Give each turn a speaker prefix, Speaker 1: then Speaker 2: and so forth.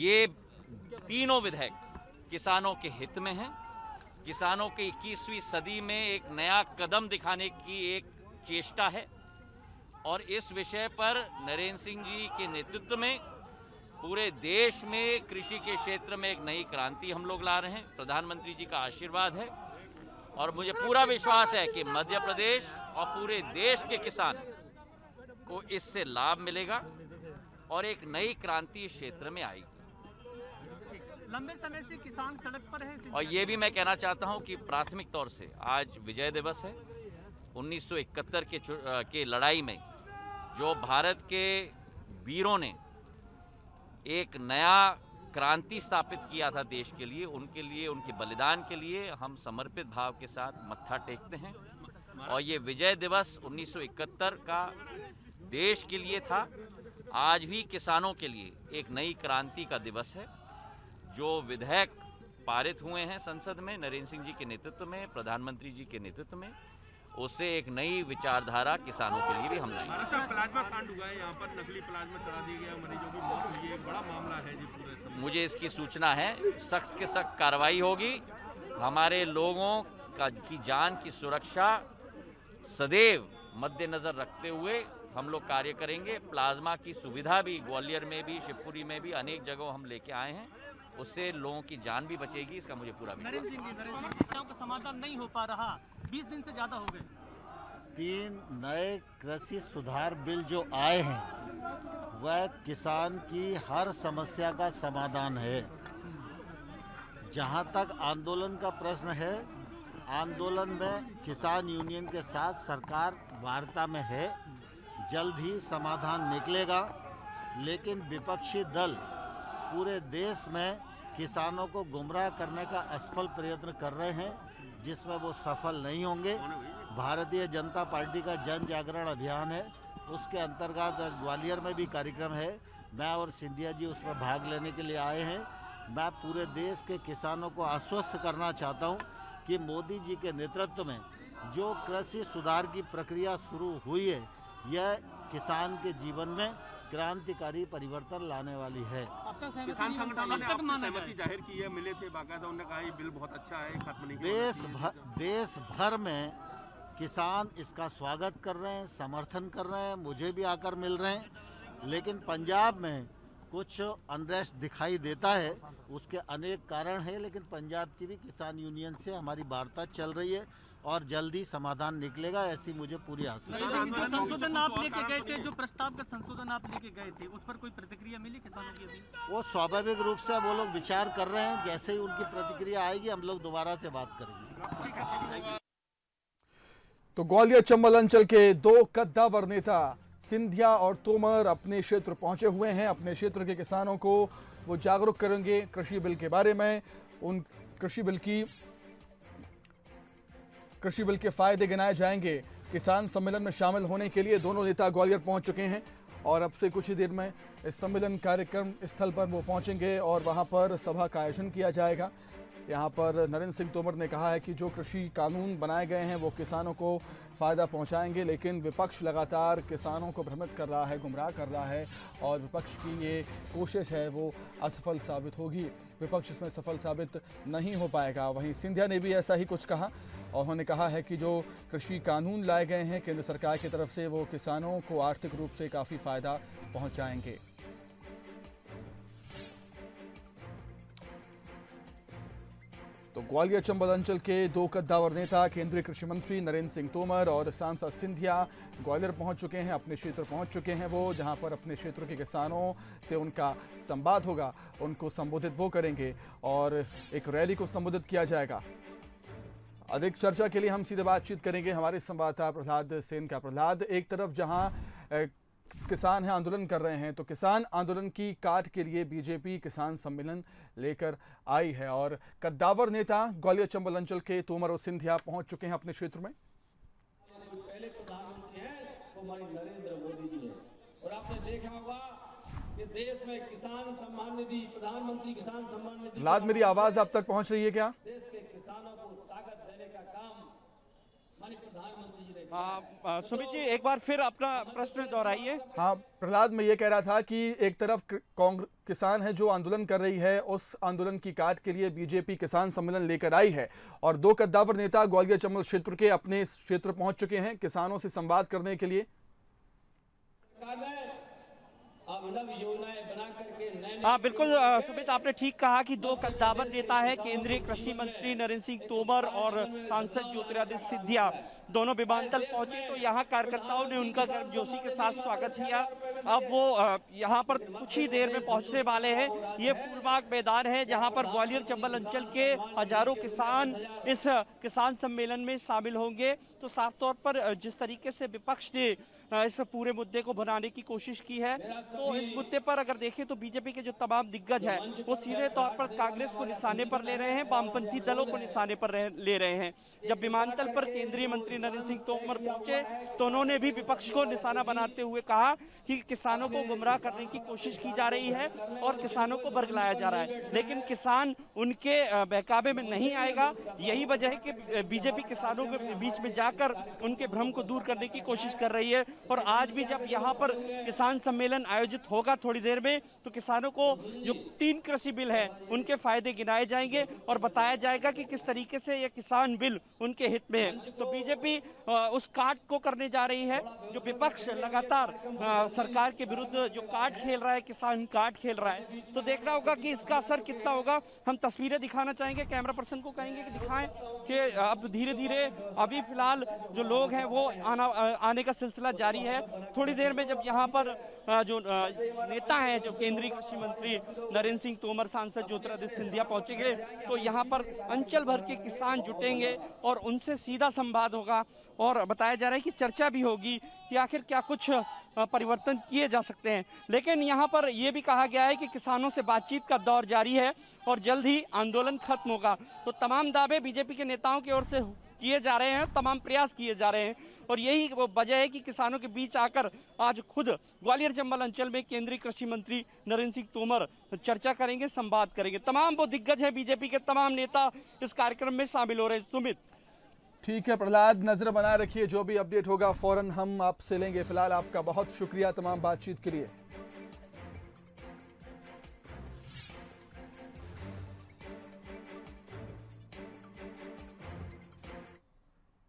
Speaker 1: ये तीनों विधेयक किसानों के हित में हैं। किसानों के 21वीं सदी में एक नया कदम दिखाने की एक चेष्टा है और इस विषय पर नरेंद्र सिंह जी के नेतृत्व में पूरे देश में कृषि के क्षेत्र में एक नई क्रांति हम लोग ला रहे हैं। प्रधानमंत्री जी का आशीर्वाद है और मुझे पूरा विश्वास है कि मध्य प्रदेश और पूरे देश के किसान को इससे लाभ मिलेगा और एक नई क्रांति इस क्षेत्र में आएगी।
Speaker 2: लंबे समय से किसान सड़क पर है
Speaker 1: और ये भी मैं कहना चाहता हूं कि प्राथमिक तौर से आज विजय दिवस है। 1971 के लड़ाई में जो भारत के वीरों ने एक नया क्रांति स्थापित किया था देश के लिए, उनके बलिदान के लिए हम समर्पित भाव के साथ मत्था टेकते हैं। और ये विजय दिवस 1971 का देश के लिए था, आज भी किसानों के लिए एक नई क्रांति का दिवस है। जो विधेयक पारित हुए हैं संसद में नरेंद्र सिंह जी के नेतृत्व में, प्रधानमंत्री जी के नेतृत्व में, उससे एक नई विचारधारा किसानों के लिए भी हम लाएंगे।
Speaker 3: प्लाज्मा कांड हुआ है, यहाँ पर नकली प्लाज्मा चढ़ा दिया गया, मरीजों की मौत हुई है, एक बड़ा मामला है जी पूरे।
Speaker 1: मुझे इसकी सूचना है, सख्त से सख्त कार्रवाई होगी। हमारे लोगों की जान की सुरक्षा सदैव मद्देनजर रखते हुए हम लोग कार्य करेंगे। प्लाज्मा की सुविधा भी ग्वालियर में भी, शिवपुरी में भी अनेक जगहों हम लेके आए हैं, उससे लोगों की जान भी बचेगी, इसका मुझे पूरा विश्वास है।
Speaker 2: नरेंद्र सिंह जी, समस्याओं का समाधान नहीं हो पा रहा, 20 दिन से ज्यादा हो गए।
Speaker 4: 3 नए कृषि सुधार बिल जो आए हैं वह किसान की हर समस्या का समाधान है। जहां तक आंदोलन का प्रश्न है, आंदोलन में किसान यूनियन के साथ सरकार वार्ता में है, जल्द ही समाधान निकलेगा। लेकिन विपक्षी दल पूरे देश में किसानों को गुमराह करने का असफल प्रयत्न कर रहे हैं, जिसमें वो सफल नहीं होंगे। भारतीय जनता पार्टी का जन जागरण अभियान है, उसके अंतर्गत ग्वालियर में भी कार्यक्रम है। मैं और सिंधिया जी उसमें भाग लेने के लिए आए हैं। मैं पूरे देश के किसानों को आश्वस्त करना चाहता हूं कि मोदी जी के नेतृत्व में जो कृषि सुधार की प्रक्रिया शुरू हुई है, यह किसान के जीवन में क्रांतिकारी परिवर्तन लाने वाली है।
Speaker 3: किसान संगठनों ने आपसे सहमति जाहिर की है, मिले थे बाकायदा, उन्होंने कहा ये बिल बहुत अच्छा है, खत्म नहीं किया।
Speaker 4: देश भर में किसान इसका स्वागत कर रहे हैं, समर्थन कर रहे हैं, मुझे भी आकर मिल रहे हैं। लेकिन पंजाब में कुछ अनरेस्ट दिखाई देता है, उसके अनेक कारण हैं, लेकिन पंजाब की भी किसान यूनियन से हमारी वार्ता चल रही है और जल्दी समाधान निकलेगा, ऐसी मुझे पूरी आशा है।
Speaker 2: संशोधन आप लेके गए थे, जो प्रस्ताव का संशोधन आप लेके गए थे, उस पर कोई प्रतिक्रिया मिली किसानों की अभी?
Speaker 4: वो स्वाभाविक रूप से वो लोग विचार कर रहे हैं, जैसे ही उनकी प्रतिक्रिया आएगी हम लोग दोबारा से बात करेंगे।
Speaker 5: तो ग्वालियर चंबल अंचल के 2 कद्दावर नेता सिंधिया और तोमर अपने क्षेत्र पहुंचे हुए हैं। अपने क्षेत्र के किसानों को वो जागरूक करेंगे कृषि बिल के बारे में, उन कृषि बिल के फायदे गिनाए जाएंगे। किसान सम्मेलन में शामिल होने के लिए दोनों नेता ग्वालियर पहुंच चुके हैं और अब से कुछ ही देर में इस सम्मेलन कार्यक्रम स्थल पर वो पहुंचेंगे और वहां पर सभा का आयोजन किया जाएगा। यहाँ पर नरेंद्र सिंह तोमर ने कहा है कि जो कृषि कानून बनाए गए हैं वो किसानों को फ़ायदा पहुँचाएंगे, लेकिन विपक्ष लगातार किसानों को भ्रमित कर रहा है, गुमराह कर रहा है और विपक्ष की ये कोशिश है वो असफल साबित होगी। विपक्ष इसमें सफल साबित नहीं हो पाएगा। वहीं सिंधिया ने भी ऐसा ही कुछ कहा और उन्होंने कहा है कि जो कृषि कानून लाए गए हैं केंद्र सरकार की तरफ से, वो किसानों को आर्थिक रूप से काफ़ी फ़ायदा पहुँचाएंगे। तो ग्वालियर चंबल अंचल के 2 कद्दावर नेता केंद्रीय कृषि मंत्री नरेंद्र सिंह तोमर और सांसद सिंधिया ग्वालियर पहुंच चुके हैं, अपने क्षेत्र पहुंच चुके हैं वो, जहां पर अपने क्षेत्र के किसानों से उनका संवाद होगा, उनको संबोधित वो करेंगे और एक रैली को संबोधित किया जाएगा। अधिक चर्चा के लिए हम सीधे बातचीत करेंगे हमारे संवाददाता प्रहलाद सेन का। प्रहलाद, एक तरफ जहां किसान है आंदोलन कर रहे हैं, तो किसान आंदोलन की काट के लिए बीजेपी किसान सम्मेलन लेकर आई है और कद्दावर नेता ग्वालियर चंबल अंचल के तोमर और सिंधिया पहुंच चुके हैं अपने क्षेत्र में।
Speaker 6: पहले प्रधानमंत्री हैं वो हमारे नरेंद्र मोदी जी हैं और आपने देखा होगा कि देश में किसान सम्मान निधि, प्रधानमंत्री किसान सम्मान निधि।
Speaker 5: लाद, मेरी आवाज आप तक पहुंच रही है क्या?
Speaker 6: देश के किसानों को ताकत देने का काम हमारे प्रधानमंत्री जी ने
Speaker 7: सुमित जी, एक बार फिर अपना प्रश्न दोहराइए।
Speaker 5: हाँ प्रहलाद, मैं ये कह रहा था कि एक तरफ किसान है जो आंदोलन कर रही है, उस आंदोलन की काट के लिए बीजेपी किसान सम्मेलन लेकर आई है और दो कद्दावर नेता ग्वालियर चंबल क्षेत्र के अपने क्षेत्र पहुंच चुके हैं किसानों से संवाद करने के लिए।
Speaker 7: हाँ बिल्कुल सुमित, आपने ठीक कहा कि दो कद्दावर नेता है, केंद्रीय कृषि मंत्री नरेंद्र सिंह तोमर और सांसद ज्योतिरादित्य सिंधिया, दोनों विमानतल पहुंचे तो यहाँ कार्यकर्ताओं ने उनका गर्मजोशी के साथ स्वागत किया। अब वो यहाँ पर कुछ ही देर में पहुंचने वाले हैं। ये फूलबाग मैदान है जहाँ पर ग्वालियर चंबल अंचल के हजारों किसान इस किसान सम्मेलन में शामिल होंगे। तो साफ तौर पर जिस तरीके से विपक्ष ने इस पूरे मुद्दे को बनाने की कोशिश की है, तो इस मुद्दे पर अगर देखें तो बीजेपी के जो तमाम दिग्गज हैं वो सीधे तौर पर कांग्रेस को निशाने पर ले रहे हैं, वामपंथी दलों को निशाने पर ले रहे हैं। जब विमानतल पर केंद्रीय मंत्री नरेंद्र सिंह तोमर पहुंचे तो उन्होंने भी विपक्ष को निशाना बनाते हुए कहा कि किसानों को गुमराह करने की कोशिश की जा रही है और किसानों को बरगलाया जा रहा है, लेकिन किसान उनके बहकावे में नहीं आएगा। यही वजह है कि बीजेपी किसानों के बीच में जाकर उनके भ्रम को दूर करने की कोशिश कर रही है। और आज भी जब यहाँ पर किसान सम्मेलन आयोजित होगा थोड़ी देर में, तो किसानों को जो 3 कृषि बिल है उनके फायदे गिनाए जाएंगे और बताया जाएगा कि किस तरीके से ये किसान बिल उनके हित में है। तो बीजेपी उस काट को करने जा रही है जो विपक्ष लगातार सरकार के विरुद्ध जो काट खेल रहा है, किसान काट खेल रहा है। तो देखना होगा कि इसका असर कितना होगा। हम तस्वीरें दिखाना चाहेंगे, कैमरा पर्सन को कहेंगे कि दिखाएं कि अब धीरे धीरे अभी फिलहाल जो लोग हैं वो आने का सिलसिला जारी है। थोड़ी देर में जब यहाँ पर जो नेता हैं, जो केंद्रीय कृषि मंत्री नरेंद्र सिंह तोमर, सांसद ज्योतिरादित्य सिंधिया पहुंचेंगे तो यहाँ पर अंचल भर के किसान जुटेंगे और उनसे सीधा संवाद होगा और बताया जा रहा है कि चर्चा भी होगी कि आखिर क्या कुछ परिवर्तन किए जा सकते हैं। लेकिन यहाँ पर यह भी कहा गया है कि किसानों से बातचीत का दौर जारी है और जल्द ही आंदोलन खत्म होगा। तो तमाम दावे बीजेपी के नेताओं की ओर से किए जा रहे हैं, तमाम प्रयास किए जा रहे हैं और यही वजह है कि किसानों के बीच आकर आज खुद ग्वालियर चंबल अंचल में केंद्रीय कृषि मंत्री नरेंद्र सिंह तोमर चर्चा करेंगे, संवाद करेंगे। तमाम वो दिग्गज हैं, बीजेपी के तमाम नेता इस कार्यक्रम में शामिल हो रहे हैं। सुमित,
Speaker 5: ठीक है प्रहलाद, नजर बनाए रखिए, जो भी अपडेट होगा फौरन हम आपसे लेंगे। फिलहाल आपका बहुत शुक्रिया तमाम बातचीत के लिए।